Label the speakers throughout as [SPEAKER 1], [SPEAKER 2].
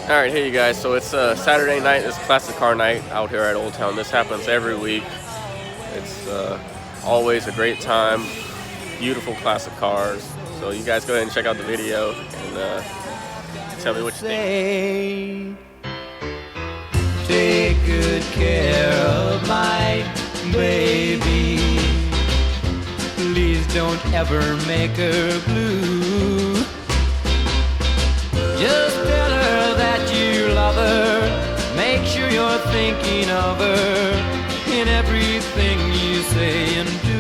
[SPEAKER 1] Alright, hey you guys, so it's Saturday night, it's classic car night out here at Old Town. This happens every week. It's always a great time, beautiful classic cars. So you guys go ahead and check out the video and tell me what you think.
[SPEAKER 2] Take good care of my baby. Please don't ever make her blue. Just tell her that you love her. Make sure you're thinking of her in everything you say and do.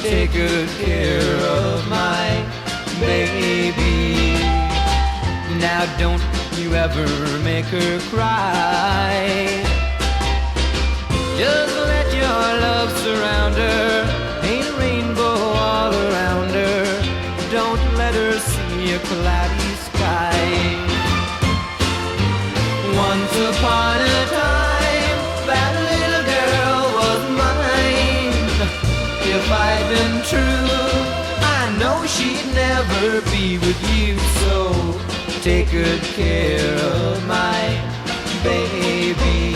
[SPEAKER 2] Take good care of my baby. Now don't you ever make her cry. Just let your love surround her. Paint a rainbow all around her. Don't let her see a cloudy sky. Once upon a time, that little girl was mine. If I'd been true, I know she'd never be with you. So take good care of my baby.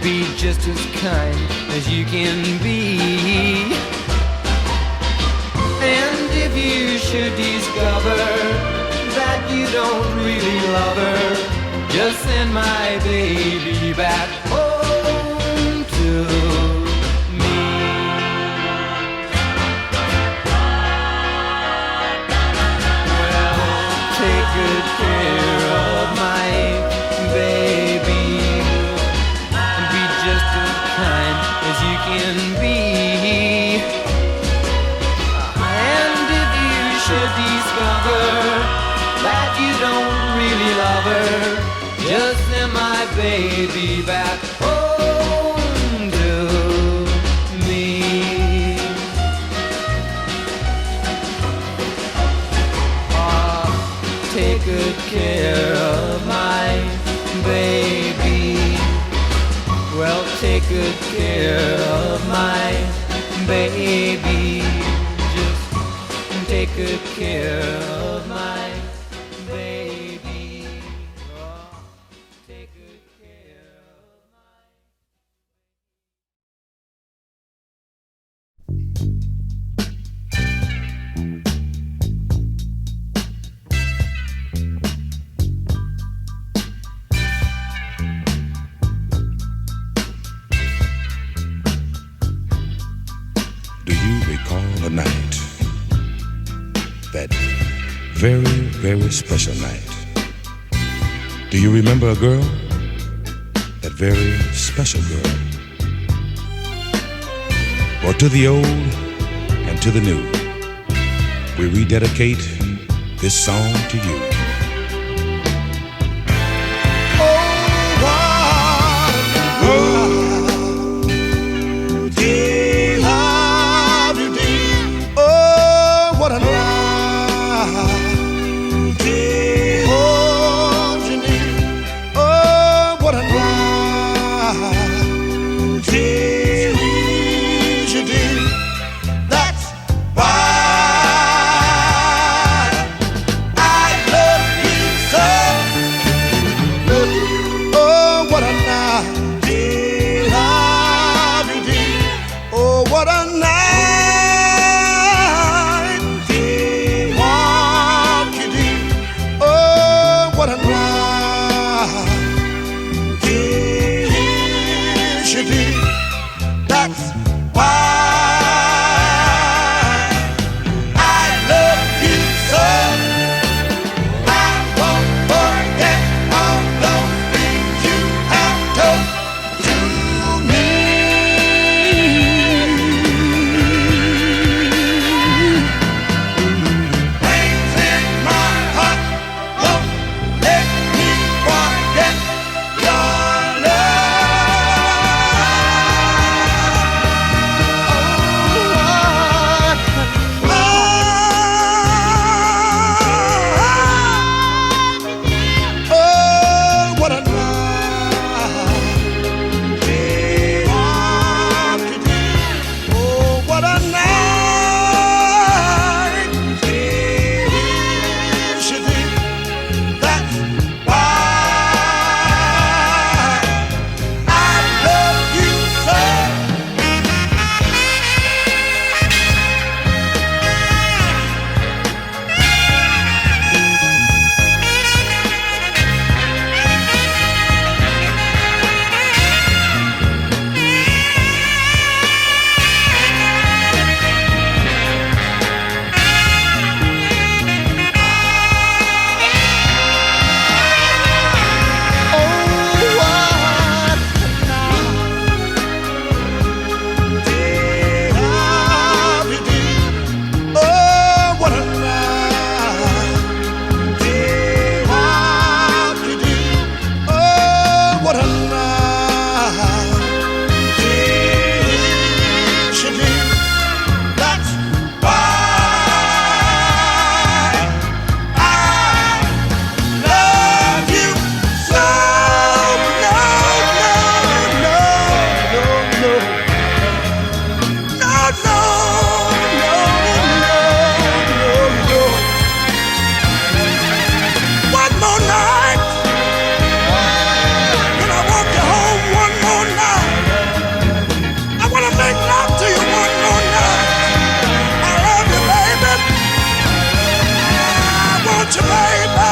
[SPEAKER 2] Be just as kind as you can be. And if you should discover that you don't really love her, just send my baby back home to me. Well, take good care of my baby. Be just as kind as you can be. And if you should discover that you don't really love her, just send my baby back home to me. Take good care of my baby. Well, take good care of my baby. Just take good care of my baby. Oh, take good care of my
[SPEAKER 3] Do you recall a night, that very, very special night? Do you remember a girl, that very special girl? Well, to the old and to the new, we rededicate this song to you.
[SPEAKER 4] That's why I you, baby.